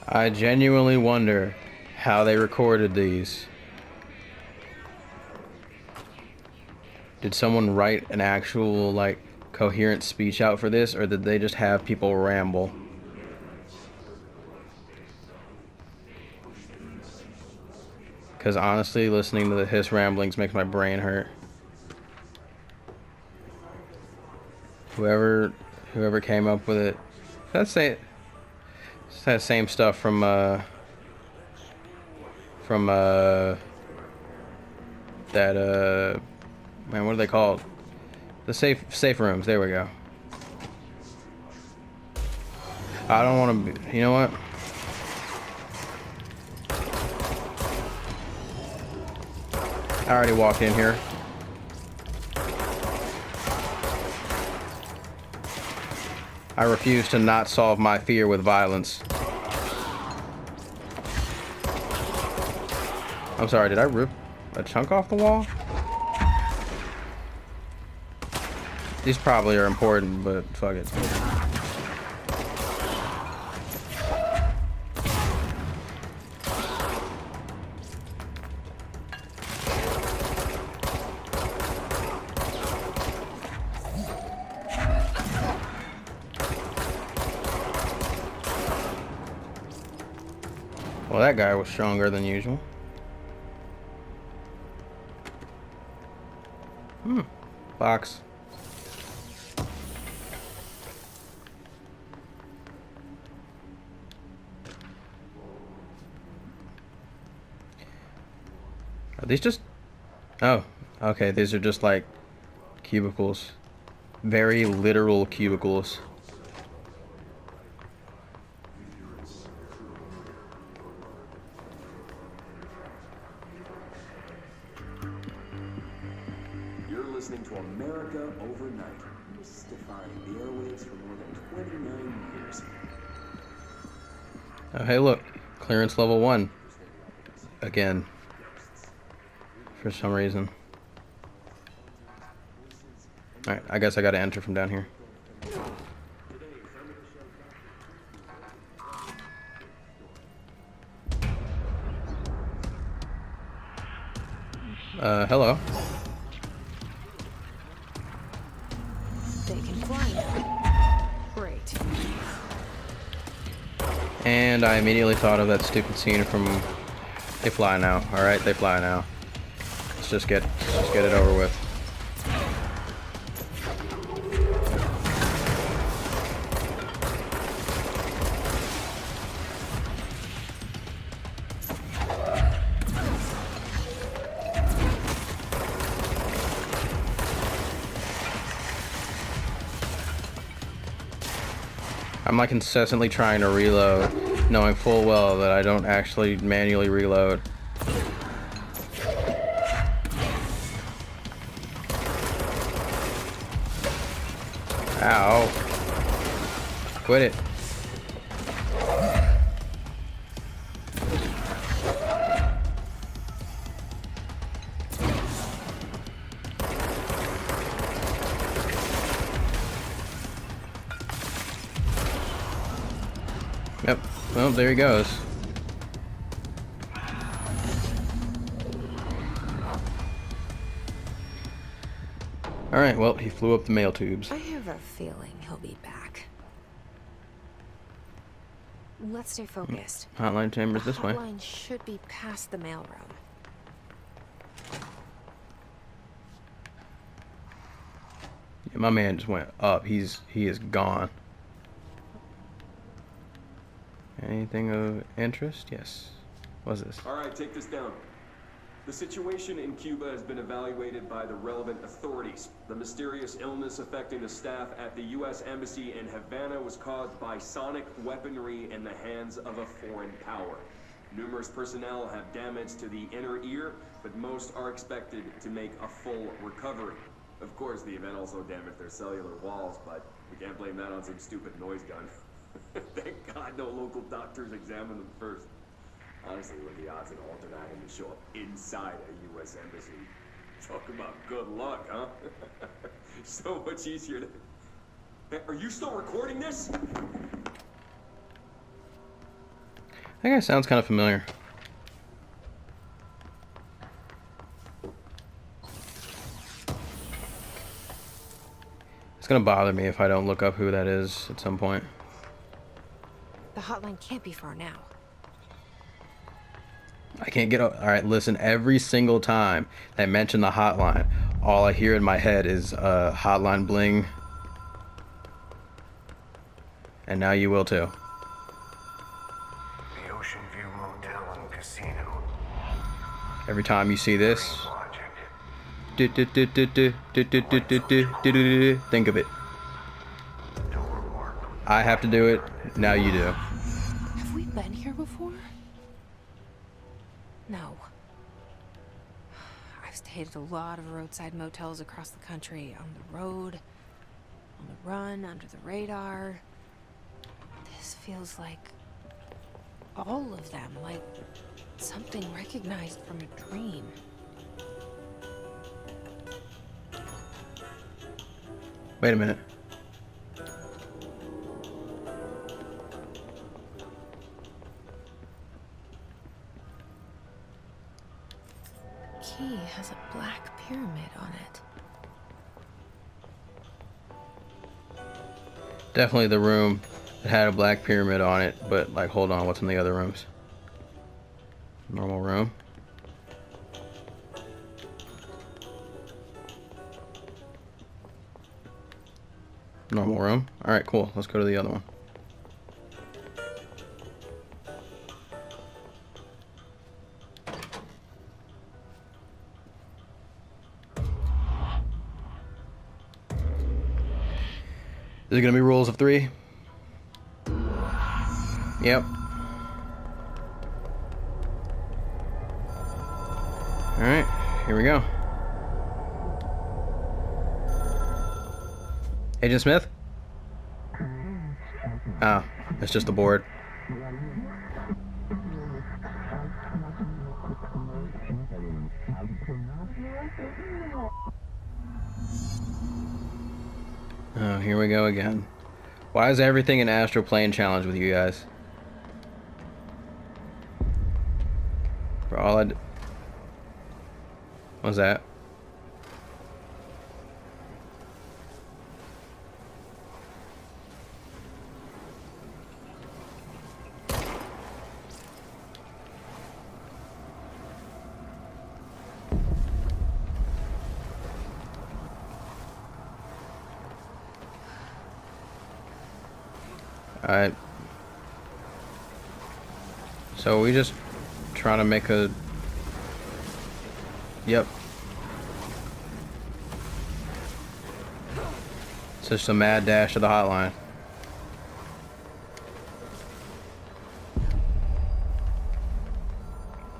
I genuinely wonder how they recorded these. Did someone write an actual, like, coherent speech out for this, or did they just have people ramble? Because honestly, listening to his ramblings makes my brain hurt. Whoever came up with it, that's it. It's that same stuff from that man, what are they called? The safe rooms. There we go. I don't want to be. You know what? I already walked in here. I refuse to not solve my fear with violence. I'm sorry, did I rip a chunk off the wall? These probably are important, but fuck it. Well, that guy was stronger than usual. Box. Are these just... Oh, okay, these are just like cubicles. Very literal cubicles. You're listening to America Overnight, mystifying the airwaves for more than 29 years. Oh, hey, look. Clearance level 1. Again. For some reason. Alright, I guess I gotta enter from down here. Hello. They can fly now. Great. And I immediately thought of that stupid scene from They Fly Now. Alright, They Fly Now. Let's just get it over with. I'm like incessantly trying to reload, knowing full well that I don't actually manually reload. Ow. Quit it. Yep. Well, there he goes. Alright, well, he flew up the mail tubes. I have a feeling he'll be back. Let's stay focused. Hotline chambers this way. The hotline should be past the mailroom. Yeah, my man just went up. He is gone. Anything of interest? Yes. What's this? All right, take this down. The situation in Cuba has been evaluated by the relevant authorities. The mysterious illness affecting the staff at the U.S. Embassy in Havana was caused by sonic weaponry in the hands of a foreign power. Numerous personnel have damage to the inner ear, but most are expected to make a full recovery. Of course, the event also damaged their cellular walls, but we can't blame that on some stupid noise gun. Thank God no local doctors examined them first. Honestly, what the odds an alternate item to show up inside a U.S. embassy? Talk about good luck, huh? So much easier to... Hey, are you still recording this? That guy sounds kind of familiar. It's gonna bother me if I don't look up who that is at some point. The hotline can't be far now. I can't get up. All right, listen. Every single time they mention the hotline, all I hear in my head is hotline bling. And now you will too. The Ocean View Motel and Casino. Every time you see this, Logic. think of it. Door marked. I have to do it. Now you do. Have we been here before? No. I've stayed at a lot of roadside motels across the country, on the road, on the run, under the radar. This feels like all of them, like something recognized from a dream. Wait a minute. Key has a black pyramid on it. Definitely the room that had a black pyramid on it, but like, hold on, what's in the other rooms? Normal room. Normal room. All right, cool. Let's go to the other one. Is it gonna be rules of 3? Yep. All right, here we go. Agent Smith? Oh, it's just a board. Oh, here we go again. Why is everything an astral plane challenge with you guys? For all I d- What's that? Alright. So we just trying to make a... Yep. It's just a mad dash to the hotline.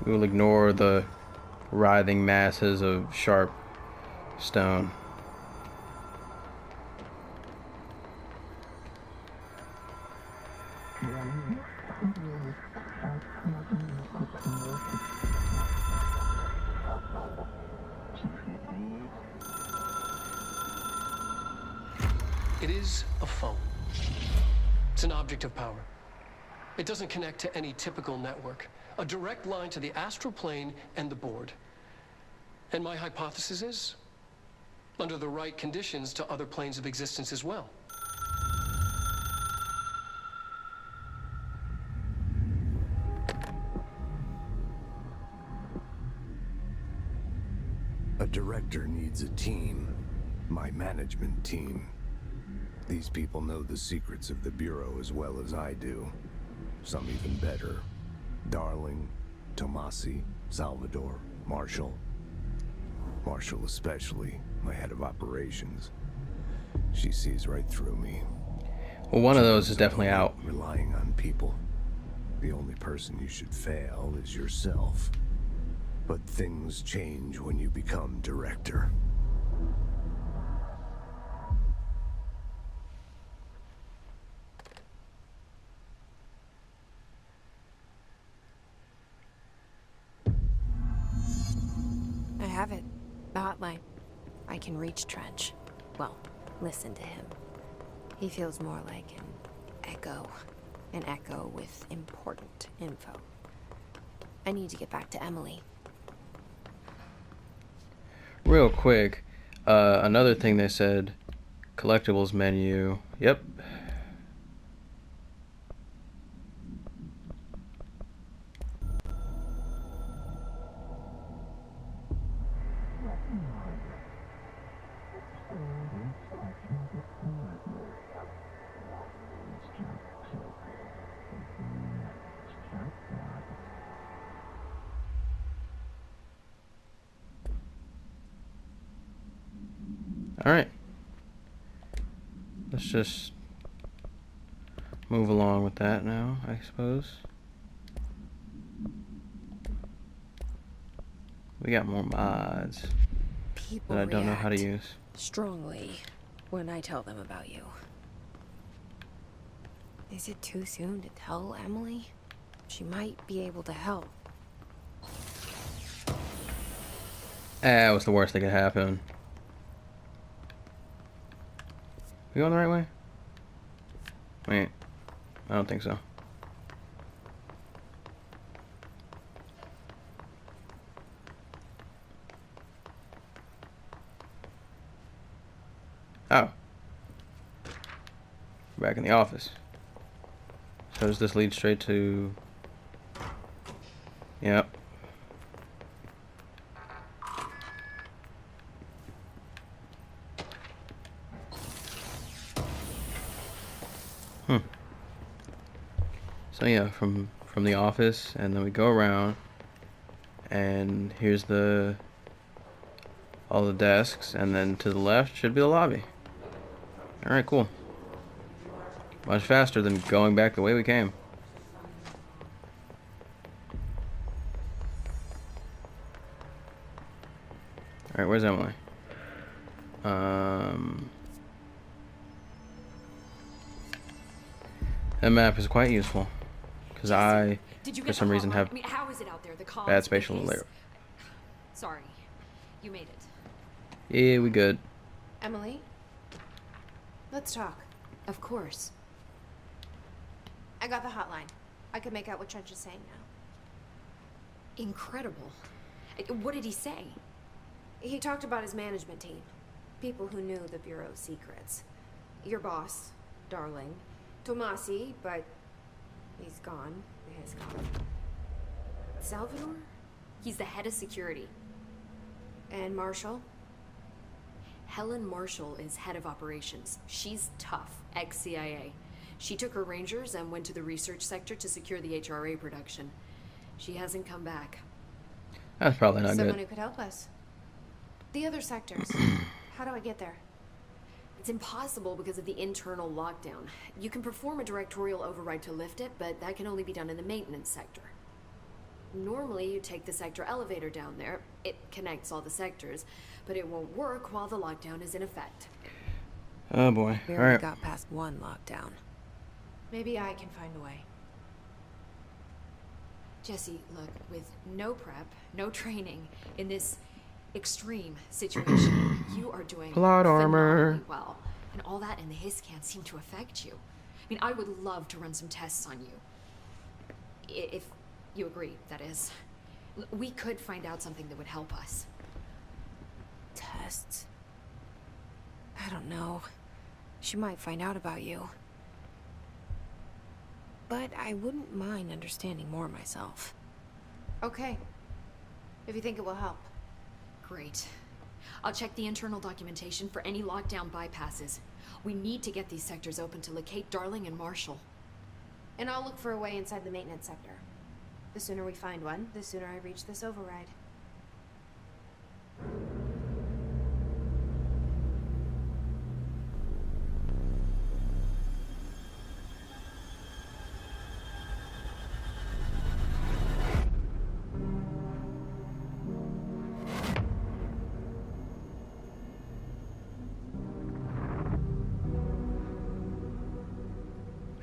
We will ignore the writhing masses of sharp stone. It is a phone. It's an object of power. It doesn't connect to any typical network. A direct line to the astral plane and the board. And my hypothesis is, under the right conditions, to other planes of existence as well. A director needs a team. My management team. These people know the secrets of the Bureau as well as I do. Some even better. Darling, Tomasi, Salvador, Marshall. Marshall especially, my head of operations. She sees right through me. Well, one of those is definitely out. Relying on people. The only person you should fail is yourself. But things change when you become director. I have it. The hotline. I can reach Trench. Well, listen to him. He feels more like an echo An echo with important info. I need to get back to Emily. Real quick, another thing they said, collectibles menu. Yep. Alright. Let's just move along with that now, I suppose. We got more mods People that I don't know how to react use. strongly when I tell them about you. Is it too soon to tell Emily? She might be able to help. That was the worst that could happen. We going the right way? Wait. I don't think so. Oh. We're back in the office. So does this lead straight to... Yep. So yeah, from the office, and then we go around, and here's all the desks, and then to the left should be the lobby. All right, cool. Much faster than going back the way we came. All right, where's Emily? That map is quite useful. Because I, for some reason, have how is it out there? The comms bad spatial is- layer. Sorry, you made it. Yeah, we good. Emily? Let's talk. Of course. I got the hotline. I can make out what Trench is saying now. Incredible. What did he say? He talked about his management team. People who knew the Bureau's secrets. Your boss, Darling. Tomasi, but he's gone. He's gone. Salvador? He's the head of security. And Marshall? Helen Marshall is head of operations. She's tough, ex-CIA. She took her Rangers and went to the research sector to secure the HRA production. She hasn't come back. That's probably not Someone good. who could help us. The other sectors. How do I get there? It's impossible because of the internal lockdown. You can perform a directorial override to lift it, but that can only be done in the maintenance sector. Normally, you take the sector elevator down there. It connects all the sectors, but it won't work while the lockdown is in effect. Oh boy. We All already right. got past one lockdown. Maybe I can find a way. Jesse, look, with no prep, no training, in this extreme situation, you are doing Plot armor. phenomenally well. And all that and the hiss can't seem to affect you. I mean, I would love to run some tests on you. If you agree, that is. We could find out something that would help us. Tests? I don't know. She might find out about you. But I wouldn't mind understanding more myself. Okay. If you think it will help. Great. I'll check the internal documentation for any lockdown bypasses. We need to get these sectors open to locate Darling and Marshall. And I'll look for a way inside the maintenance sector. The sooner we find one, the sooner I reach this override.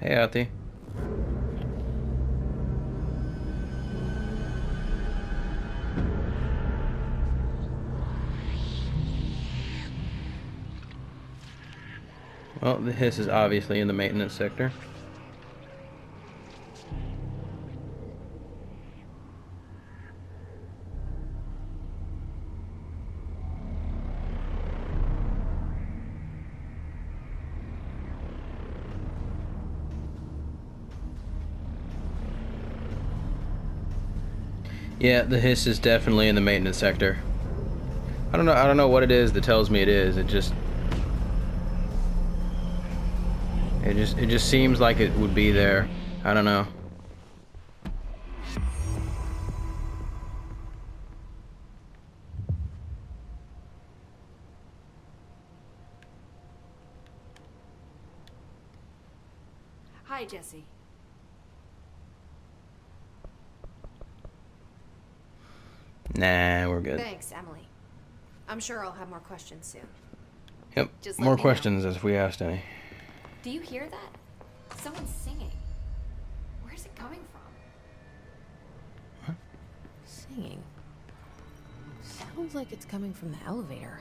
Hey, Ahti. Well, the hiss is obviously in the maintenance sector. Yeah, the hiss is definitely in the maintenance sector. I don't know what it is that tells me it is. It just seems like it would be there. I don't know. Hi, Jesse. Nah, we're good. Thanks, Emily. I'm sure I'll have more questions soon. Yep. Just let More me know. questions if we asked any. Do you hear that? Someone's singing. Where's it coming from? Singing. Sounds like it's coming from the elevator.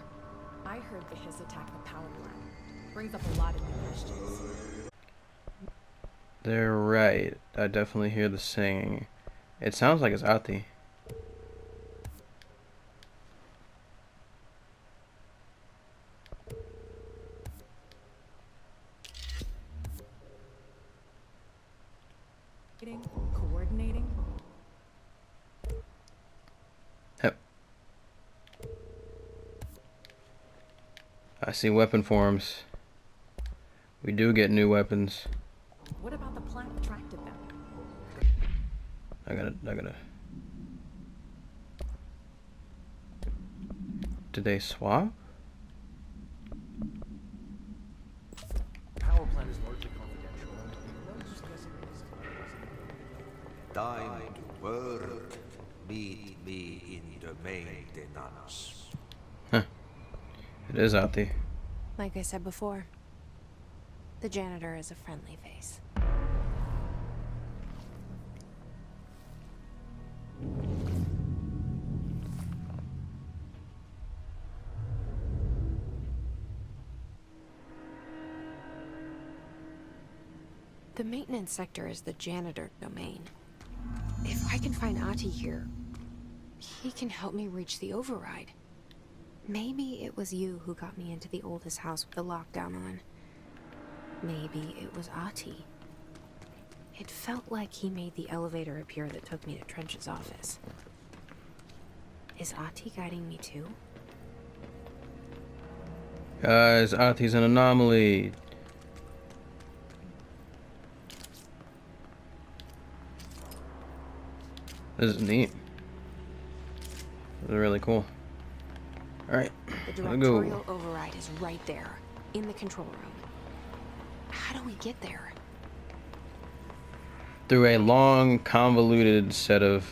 I heard the hiss attack the power plant. Brings up a lot of new questions. They're right. I definitely hear the singing. It sounds like it's Ahti. Coordinating. Yep. I see weapon forms. We do get new weapons. What about the plant attracted them? I gotta. Did they swap? Power plant is largely confidential. Time to work. Meet me in the maintenance. Huh. It is Ahti. Like I said before, the janitor is a friendly face. The maintenance sector is the janitor domain. If I can find Ahti here, he can help me reach the override. Maybe it was you who got me into the oldest house with the lockdown on. Maybe it was Ahti. It felt like he made the elevator appear that took me to Trench's office. Is Ahti guiding me too? Guys, Ahti's an anomaly. This is neat. This is really cool. Alright, The let's go. directorial override is right there, in the control room. How do we get there? Through a long, convoluted set of...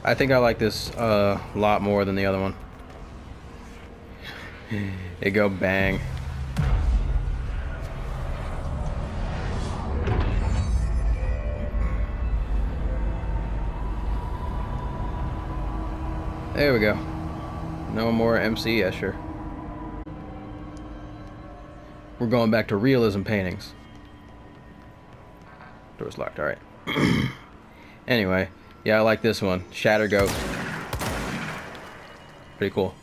I think I like this a lot more than the other one. It go bang. There we go. No more MC Escher. We're going back to realism paintings. Door's locked, alright. Anyway, yeah, I like this one. Shatter Ghost. Pretty cool.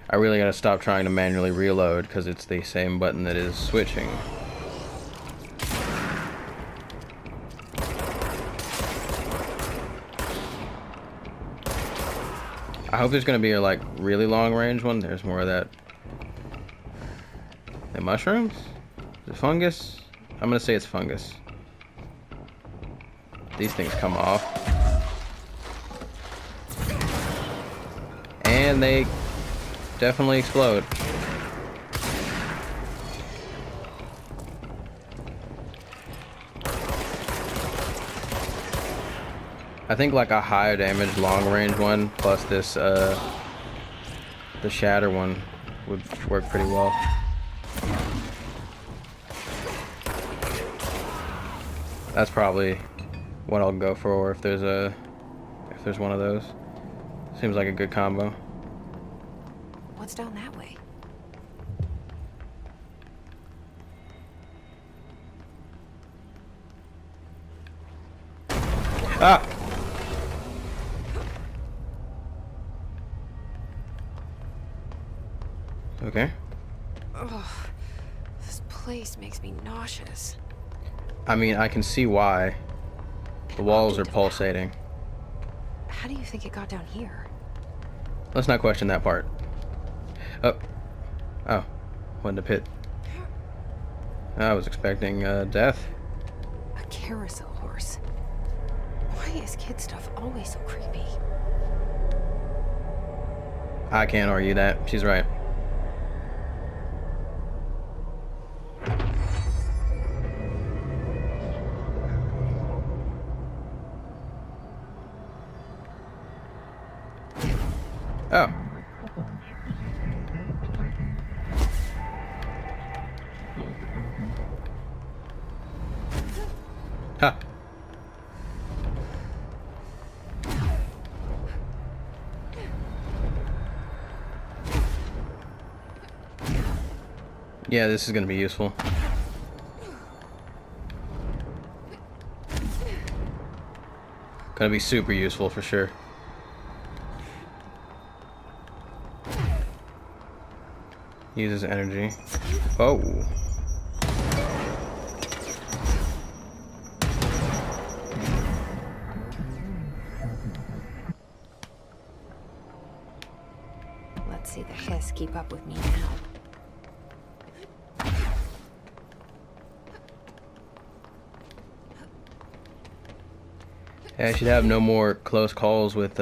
I really gotta stop trying to manually reload because it's the same button that is switching. I hope there's gonna be a like really long range one. There's more of that. The mushrooms? Is it fungus? I'm gonna say it's fungus. These things come off. And they definitely explode. I think like a high damage long range one plus this the shatter one would work pretty well. That's probably what I'll go for if there's one of those. Seems like a good combo. What's down that way? Ah! Okay. Ugh, this place makes me nauseous. I mean, I can see why. The walls are pulsating. How do you think it got down here? Let's not question that part. Oh. Oh. What in the pit? I was expecting death. A carousel horse. Why is kid stuff always so creepy? I can't argue that. She's right. Oh. Huh. Yeah, this is gonna be useful. Gonna be super useful for sure. Uses energy. Oh. Let's see the hiss keep up with me now. Yeah, I should have no more close calls with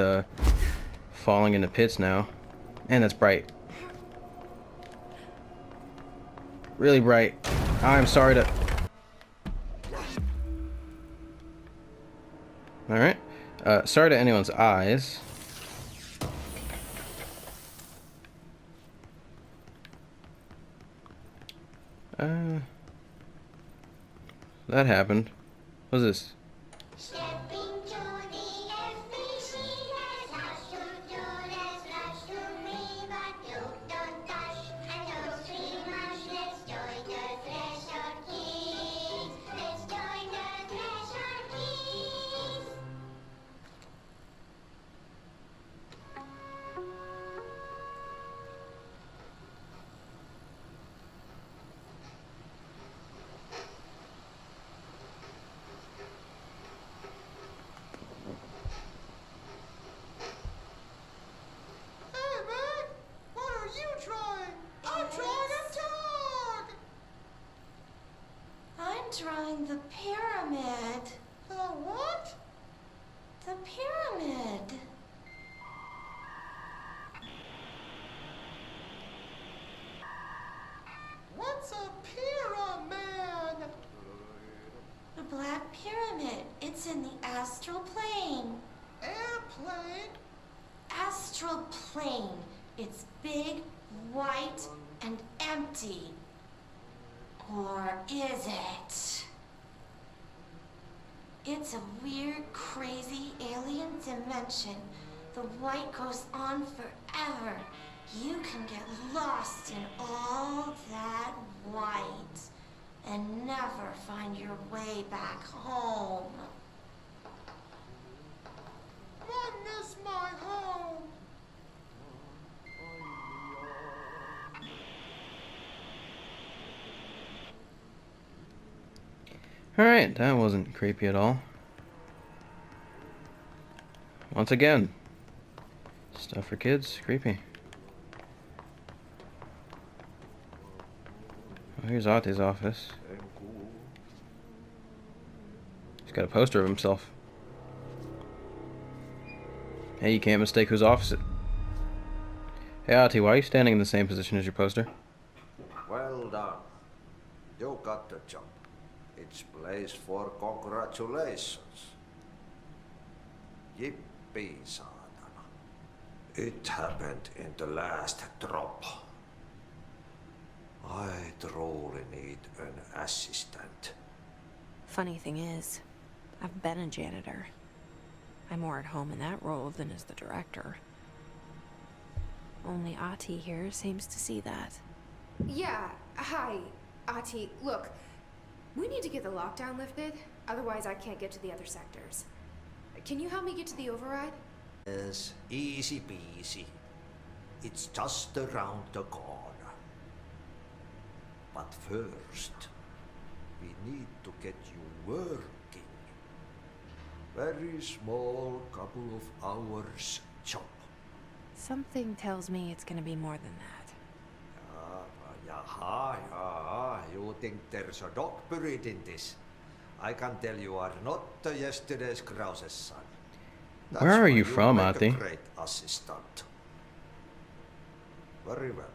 falling into pits now. And that's bright. Really bright. I'm sorry to... Alright. Sorry to anyone's eyes. That happened. What's this? Drawing the pyramid. The what? The pyramid. What's a pyramid? The Black Pyramid. It's in the astral plane. Airplane? Astral plane. It's big, white, and empty. Or is it? It's a weird, crazy alien dimension. The white goes on forever. You can get lost in all that white and never find your way back home. I miss my home. Alright, that wasn't creepy at all. Once again, stuff for kids, creepy. Oh, here's Ahti's office. He's got a poster of himself. Hey, you can't mistake whose office it. Hey Ahti, why are you standing in the same position as your poster? Well done. You got the job. It's place for congratulations. Yippee, saatana. It happened in the last drop. I truly need an assistant. Funny thing is, I've been a janitor. I'm more at home in that role than as the director. Only Ahti here seems to see that. Yeah, hi, Ahti. Look, we need to get the lockdown lifted, otherwise I can't get to the other sectors. Can you help me get to the override? Yes, easy peasy. It's just around the corner. But first, we need to get you working. Very small, couple of hours job. Something tells me it's gonna be more than that. Yaha, you think there's a dog buried in this? I can tell you are not yesterday's Krause's son. That's Where are why you from, make a Ahti? great assistant. Very well.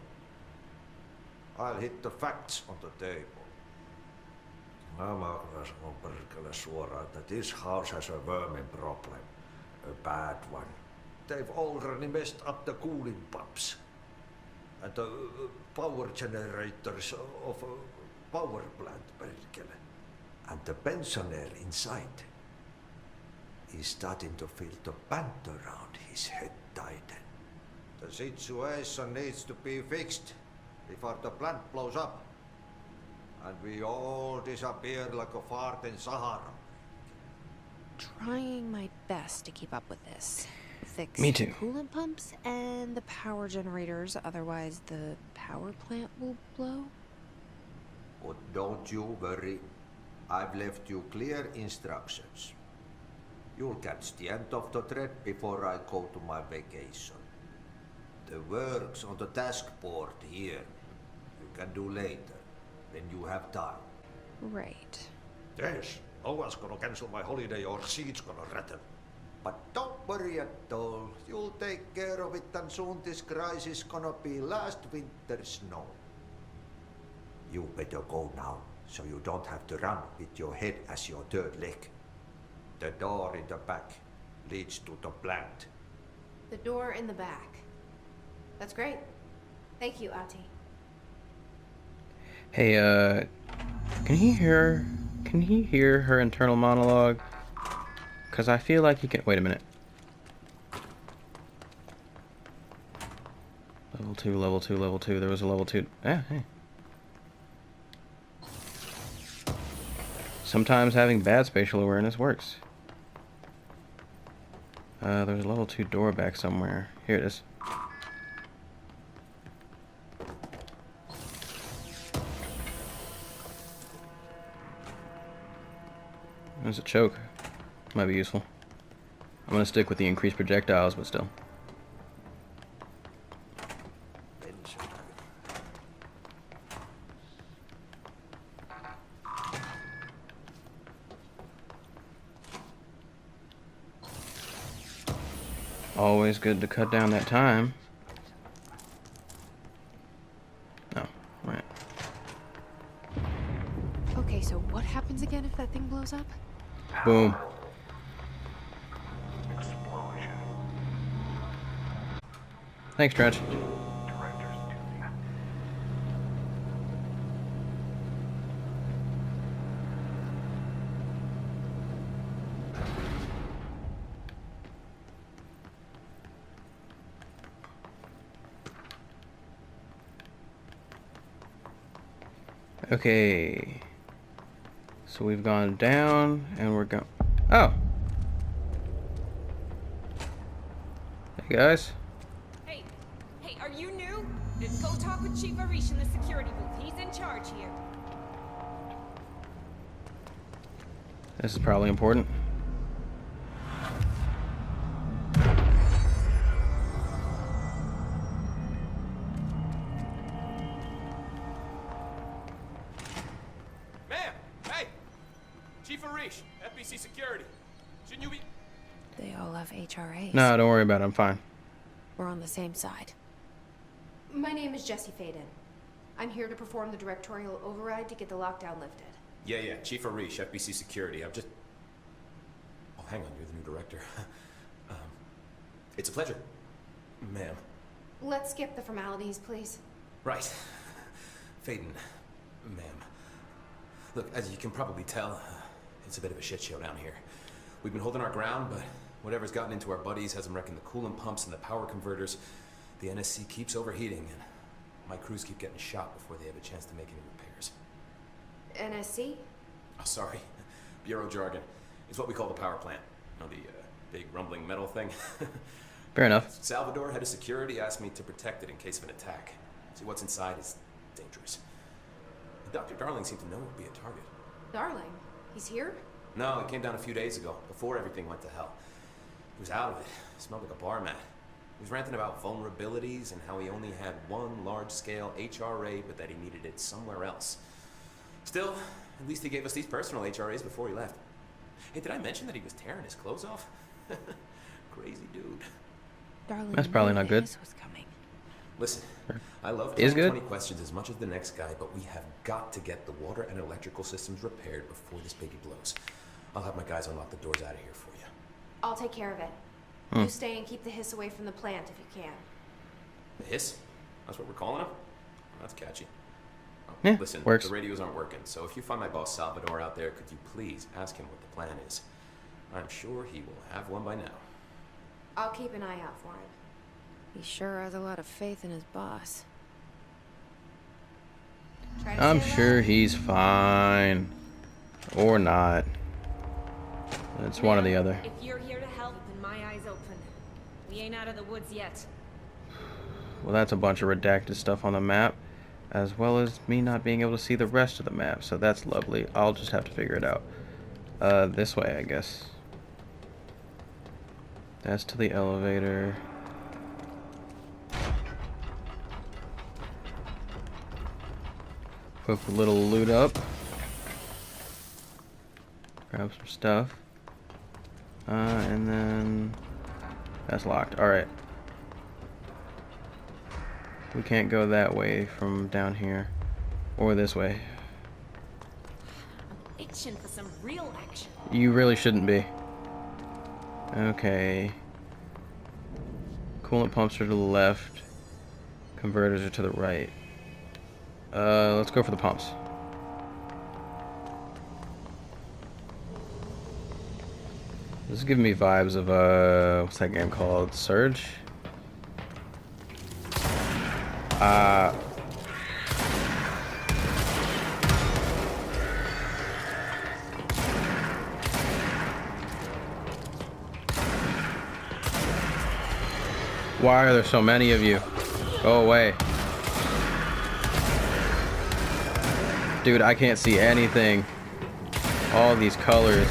I'll hit the facts on the table. Mä sanon perkele suoraan, that this house has a vermin problem. A bad one. They've already messed up the cooling pumps. And the power generators of a power plant, perkele. And the pensioner inside is starting to feel the band around his head tighten. The situation needs to be fixed before the plant blows up. And we all disappear like a fart in Sahara. Trying my best to keep up with this. Fix Me too. the coolant pumps and the power generators, otherwise the power plant will blow. But don't you worry. I've left you clear instructions. You'll catch the end of the thread before I go to my vacation. The work's on the task board here. You can do later, when you have time. Right. Yes, no one's gonna cancel my holiday or seat's gonna rattle. But don't worry at all. You'll take care of it, and soon this crisis gonna be last winter's snow. You better go now, so you don't have to run with your head as your third leg. The door in the back leads to the plant. The door in the back. That's great. Thank you, Ahti. Hey, can he hear her internal monologue? Cause I feel like he can. Wait a minute. Level 2, level 2, level 2. There was a level 2. Yeah, hey. Sometimes having bad spatial awareness works. There's a level 2 door back somewhere. Here it is. There's a choke. Might be useful. I'm gonna stick with the increased projectiles, but still. Always good to cut down that time. Oh, right. Okay, so what happens again if that thing blows up? Boom. Thanks, Stretch. Okay. So we've gone down and we're going. Oh. Hey guys. Hey, are you new? Go talk with Chief Arish in the security booth. He's in charge here. This is probably important. Ma'am! Hey! Chief Arish, FBC Security. Shouldn't you be... They all have HRAs. No, don't worry about it. I'm fine. We're on the same side. My name is Jessie Faden. I'm here to perform the directorial override to get the lockdown lifted. Yeah, Chief Arish, FBC Security. I'm just... Oh, hang on, you're the new director. It's a pleasure, ma'am. Let's skip the formalities, please. Right. Faden, ma'am. Look, as you can probably tell, it's a bit of a shit show down here. We've been holding our ground, but whatever's gotten into our buddies has them wrecking the coolant pumps and the power converters. The NSC keeps overheating, and my crews keep getting shot before they have a chance to make any repairs. NSC? Oh, sorry. Bureau jargon. It's what we call the power plant. You know, the big rumbling metal thing. Fair enough. Salvador, head of security, asked me to protect it in case of an attack. See, what's inside is dangerous. Dr. Darling seemed to know it would be a target. Darling, he's here? No, he came down a few days ago, before everything went to hell. He was out of it. Smelled like a bar mat. He was ranting about vulnerabilities and how he only had one large-scale HRA, but that he needed it somewhere else. Still, at least he gave us these personal HRAs before he left. Hey, did I mention that he was tearing his clothes off? Crazy dude. Darling, That's probably not good. this was coming. Listen, I love Is good? 20 questions as much as the next guy, but we have got to get the water and electrical systems repaired before this baby blows. I'll have my guys unlock the doors out of here for you. I'll take care of it. You stay and keep the hiss away from the plant if you can. The hiss? That's what we're calling him? That's catchy. Oh, Yeah, listen, works. the radios aren't working, so if you find my boss Salvador out there, could you please ask him what the plan is? I'm sure he will have one by now. I'll keep an eye out for him. He sure has a lot of faith in his boss. Try to I'm stand sure up. he's fine. Or not. It's one or the other. If you're here to help, then my eyes open. We ain't out of the woods yet. Well, that's a bunch of redacted stuff on the map, as well as me not being able to see the rest of the map, so that's lovely. I'll just have to figure it out. This way, I guess. That's to the elevator. Hook a little loot up. Grab some stuff. And then that's locked. Alright. We can't go that way from down here. Or this way. I'm itching for some real action. You really shouldn't be. Okay. Coolant pumps are to the left. Converters are to the right. Let's go for the pumps. This is giving me vibes of, what's that game called? Surge? Why are there so many of you? Go away. Dude, I can't see anything. All these colors.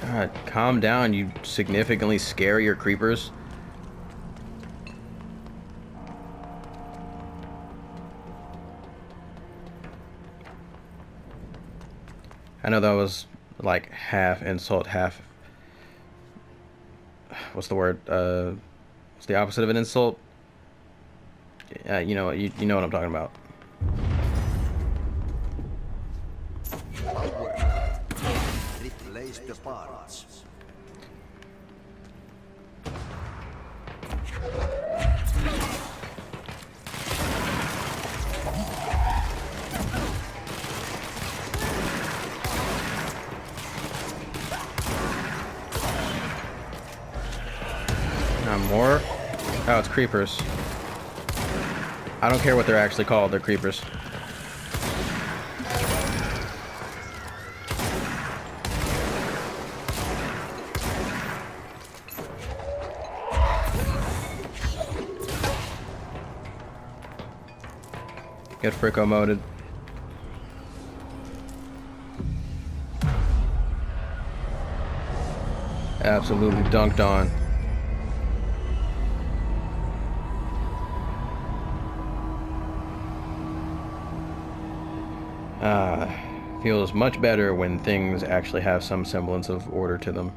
God, calm down, you significantly scarier creepers. I know that was like half insult, half... What's the word? What's the opposite of an insult? You know what I'm talking about. Replace the parts. Not more? Oh, it's creepers. I don't care what they're actually called, they're creepers. Get Fricko moded. Absolutely dunked on. Feels much better when things actually have some semblance of order to them.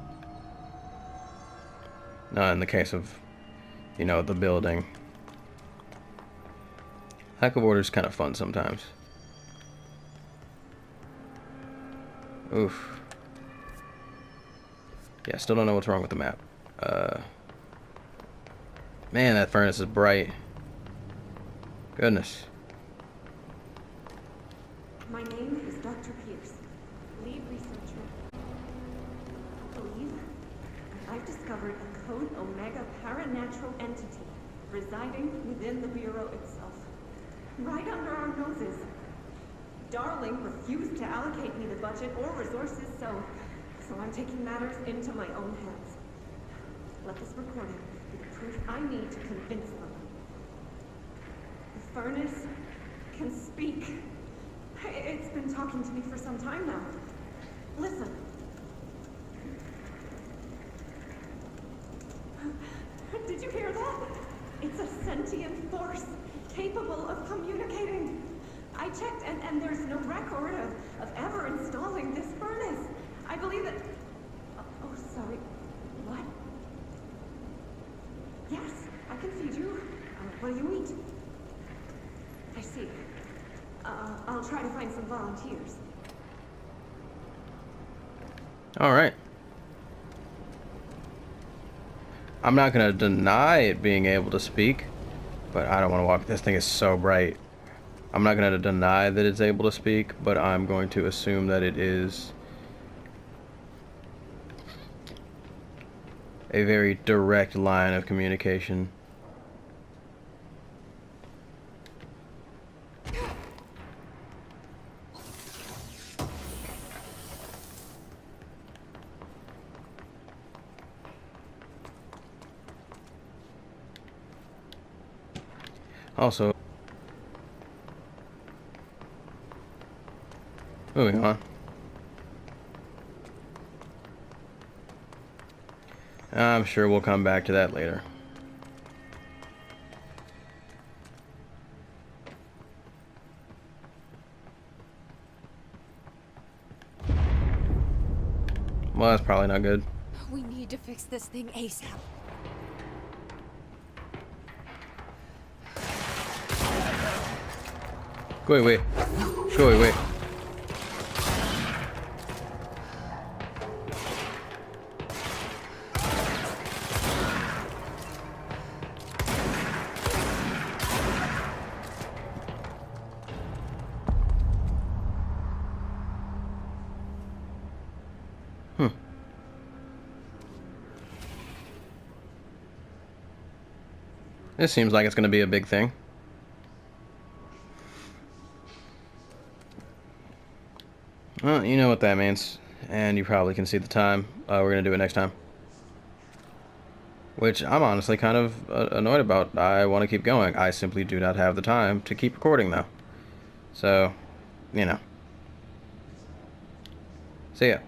Not in the case of, you know, the building. Lack of order is kind of fun sometimes. Oof. Yeah, still don't know what's wrong with the map. Man, that furnace is bright. Goodness. My name is Dr. Pierce, lead researcher. I believe I've discovered a Code Omega paranatural entity residing within the Bureau itself, right under our noses. Darling refused to allocate me the budget or resources, so I'm taking matters into my own hands. Let this recording be the proof I need to convince them. The furnace can speak. It's been talking to me for some time now. Listen. Did you hear that? It's a sentient force capable of communicating. I checked, and there's no record of ever installing this furnace. I believe that... Oh, sorry. What? Yes, I can feed you. What do you eat? I see. I'll try to find some volunteers. All right. I'm not going to deny it being able to speak, but I don't want to walk. This thing is so bright. I'm not going to deny that it's able to speak, but I'm going to assume that it is a very direct line of communication. Also, moving on. I'm sure we'll come back to that later. Well, that's probably not good. We need to fix this thing ASAP. Go away. Go away. This seems like it's going to be a big thing. Well, you know what that means, and you probably can see the time. We're going to do it next time. Which I'm honestly kind of annoyed about. I want to keep going. I simply do not have the time to keep recording, though. So, you know. See ya.